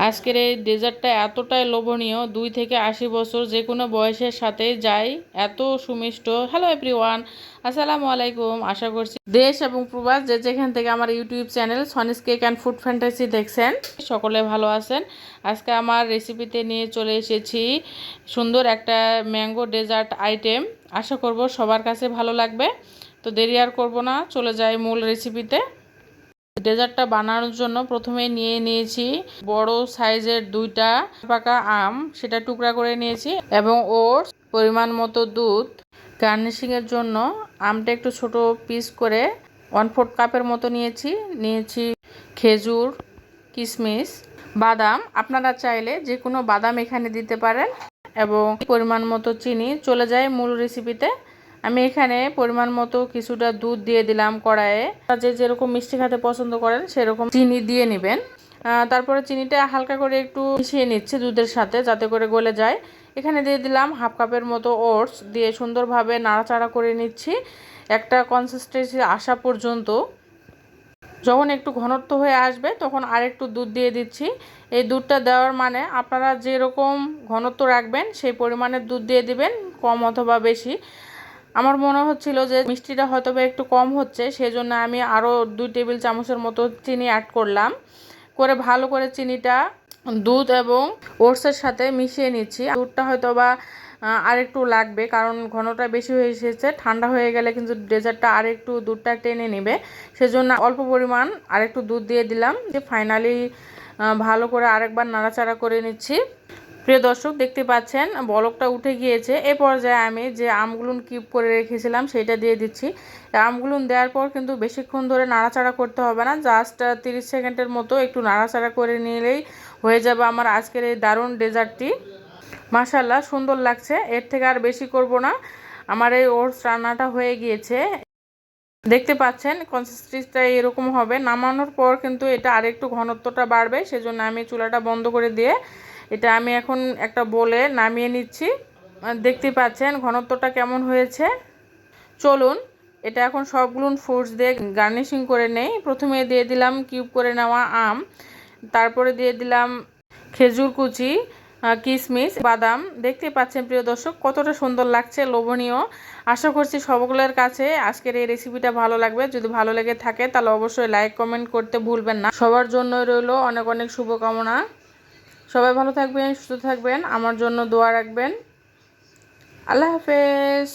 আজকের এই ডেজার্টটা এতটাই লোভনীয়, 2 থেকে 80 বছর যে কোনো বয়সের সাথে যায়, এত সুমিষ্ট। হ্যালো এভরিওয়ান, আসসালামু আলাইকুম। আশা করছি দেশ এবং প্রবাস যে যেখান থেকে আমার YouTube channel Soni's cake and food fantasy দেখছেন সকলে ভালো আছেন। আজকে আমার রেসিপিতে নিয়ে চলে এসেছি সুন্দর একটা ম্যাঙ্গো ডেজার্ট আইটেম। আশা করব সবার কাছে ভালো লাগবে। তো দেরি আর করব না, চলে যাই মূল রেসিপিতে। ডেজার্টটা বানানোর জন্য প্রথমে নিয়ে নিয়েছি বড় সাইজের 2টা পাকা আম, সেটা টুকরা করে নিয়েছি, এবং ওটস, পরিমাণ মতো দুধ। গার্নিশিংয়ের জন্য আমটা একটু ছোট পিস করে 1/4 কাপের মতো নিয়েছি খেজুর, কিশমিশ, বাদাম। আপনারা চাইলে যে কোনো বাদাম এখানে দিতে পারেন, এবং পরিমাণ মতো চিনি। চলে যায় মূল রেসিপিতে। আমি এখানে পরিমাণ মতো কিছুটা দুধ দিয়ে দিলাম কড়াইয়ে। যে যেরকম মিষ্টি খেতে পছন্দ করেন সেরকম চিনি দিয়ে নেবেন। তারপরে চিনিটা হালকা করে একটু মিশিয়ে নিচ্ছে দুধের সাথে যাতে করে গলে যায়। এখানে দিয়ে দিলাম 1/2 কাপের মতো ওটস, দিয়ে সুন্দরভাবে নাড়াচাড়া করে নিচ্ছি একটা কনসিস্টেন্সি আসা পর্যন্ত। যখন একটু ঘনত্ব হয়ে আসবে তখন আরেকটু দুধ দিয়ে দিচ্ছি। এই দুধটা দেওয়ার মানে আপনারা যেরকম ঘনত্ব রাখবেন সেই পরিমাণের দুধ দিয়ে দিবেন, কম অথবা বেশি। আমার মনে হচ্ছিল যে মিষ্টিটা হয়তো একটু কম হচ্ছে, সেজন্য আমি আরও 2 টেবিল চামচের মতো চিনি অ্যাড করলাম। করে ভালো করে চিনিটা দুধ এবং ওটসের সাথে মিশিয়ে নিচ্ছি। দুধটা হয়তো বা আরেকটু লাগবে, কারণ ঘনটা বেশি হয়ে এসেছে। ঠান্ডা হয়ে গেলে কিন্তু ডেজার্টটা আরেকটু দুধটা টেনে নেবে, সেজন্য অল্প পরিমাণ আরেকটু দুধ দিয়ে দিলাম। যে ফাইনালি ভালো করে আরেকবার নাড়াচাড়া করে নিচ্ছি। প্রিয় দর্শক, দেখতে পাচ্ছেন বলকটা উঠে গিয়েছে। এ পর্যায়ে আমি যে আমগুলো কিউব করে রেখেছিলাম সেটা দিয়ে দিচ্ছি। আমগুলো দেওয়ার পর কিন্তু বেশিক্ষণ ধরে নাড়াচাড়া করতে হবে না, জাস্ট 30 সেকেন্ডের মতো একটু নাড়াচাড়া করে নিলেই হয়ে যাবে আমার আজকের এই দারুণ ডেজার্টটি। মাশাআল্লাহ, সুন্দর লাগছে। এর থেকে আর বেশি করব না, আমার এই ওটস রান্নাটা হয়ে গিয়েছে। দেখতে পাচ্ছেন কনসিস্টেন্সিটা এরকম হবে। নামানোর পর কিন্তু এটা আরেকটু ঘনত্বটা বাড়বে, সেজন্য আমি চুলাটা বন্ধ করে দিয়ে এটা আমি এখন একটা বোলে নামিয়ে নিচ্ছি। দেখতে পাচ্ছেন ঘনত্বটা কেমন হয়েছে। চলুন এটা এখন সবগুলো ফ্রুটস দিয়ে গার্নিশিং করে নেই। প্রথমে দিয়ে দিলাম কিউব করে নেওয়া আম, তারপরে দিয়ে দিলাম খেজুর কুচি, কিশমিশ, বাদাম। দেখতে পাচ্ছেন প্রিয় দর্শক কতটা সুন্দর লাগছে, লোভনীয়। আশা করছি সকলের কাছে আজকের এই রেসিপিটা ভালো লাগবে। যদি ভালো লেগে থাকে তাহলে অবশ্যই লাইক কমেন্ট করতে ভুলবেন না। সবার জন্য রইল অনেক অনেক শুভকামনা। সবাই ভালো থাকবেন, সুস্থ থাকবেন, আমার জন্য দোয়া রাখবেন। আল্লাহ হাফেজ।